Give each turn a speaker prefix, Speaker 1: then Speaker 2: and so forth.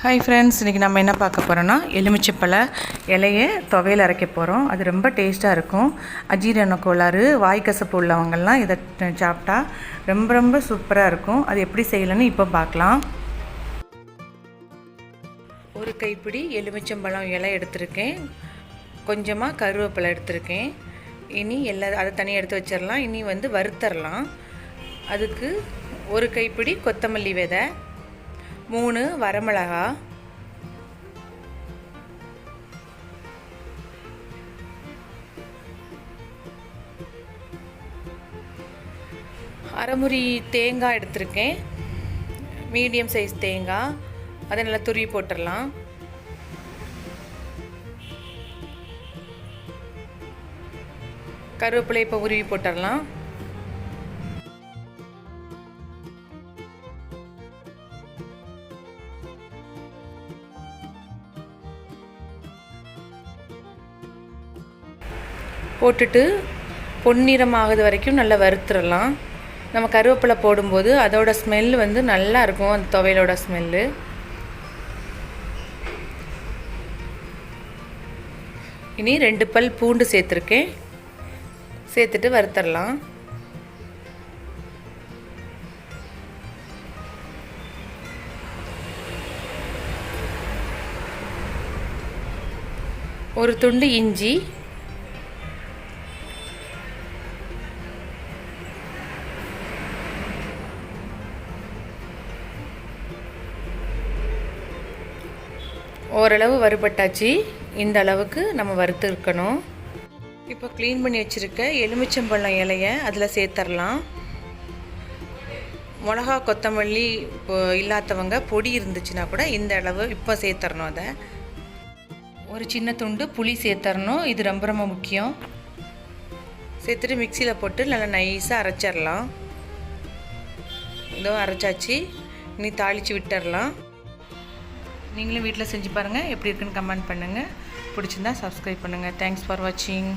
Speaker 1: Hi friends, இன்றைக்கி நம்ம என்ன பார்க்க போகிறோன்னா எலுமிச்சப்பழ இலையை துவையில் அரைக்க போகிறோம். அது ரொம்ப டேஸ்ட்டாக இருக்கும். அஜீரண கோளாறு, வாய்க்கசப்பு உள்ளவங்கள்லாம் இதை சாப்பிட்டா ரொம்ப ரொம்ப சூப்பராக இருக்கும். அது எப்படி செய்யலைன்னு இப்போ பார்க்கலாம். ஒரு கைப்பிடி எலுமிச்சம்பழம் இலை எடுத்திருக்கேன். கொஞ்சமாக கருவேப்பிலை எடுத்திருக்கேன். இனி அதை தனியாக எடுத்து வச்சிடலாம். இனி வறுத்தரலாம். அதுக்கு ஒரு கைப்பிடி கொத்தமல்லி விதை, 3 வரமிளகா, அரைமுறி தேங்காய் எடுத்திருக்கேன். மீடியம் சைஸ் தேங்காய், அதை நல்லா துருவி போட்டுடலாம். கருவேப்பிலை இப்போ உருவி போட்டுடலாம். போட்டுட்டு பொன்னிறமாகுது வரைக்கும் நல்லா வறுத்துடலாம். நம்ம கருவேப்பிலை போடும்போது அதோட ஸ்மெல் நல்லா இருக்கும், அந்த துவையலோட ஸ்மெல்லு. இனி 2 பல் பூண்டு சேர்த்துருக்கேன். சேர்த்துட்டு வறுத்துடலாம். ஒரு துண்டு இஞ்சி, ஓரளவு வறுபட்டாச்சு. இந்த அளவுக்கு நம்ம வறுத்து இருக்கணும். இப்போ க்ளீன் பண்ணி வச்சுருக்க எலுமிச்சம்பழம் இலையை அதில் சேர்த்துடலாம். மிளகா கொத்தமல்லி இப்போ இல்லாதவங்க பொடி இருந்துச்சுன்னா கூட இந்த அளவு இப்போ சேர்த்துடணும். அதை ஒரு சின்ன துண்டு புளி சேர்த்துடணும். இது ரொம்ப ரொம்ப முக்கியம். சேர்த்துட்டு மிக்சியில் போட்டு நல்லா நைஸாக அரைச்சிடலாம். இதோ அரைச்சாச்சு. இனி தாளித்து விட்டுடலாம். நீங்களும் வீட்டில் செஞ்சு பாருங்கள். எப்படி இருக்குன்னு கமெண்ட் பண்ணுங்கள். பிடிச்சிருந்தா சப்ஸ்கிரைப் பண்ணுங்கள். தேங்க்ஸ் ஃபார் வாட்சிங்.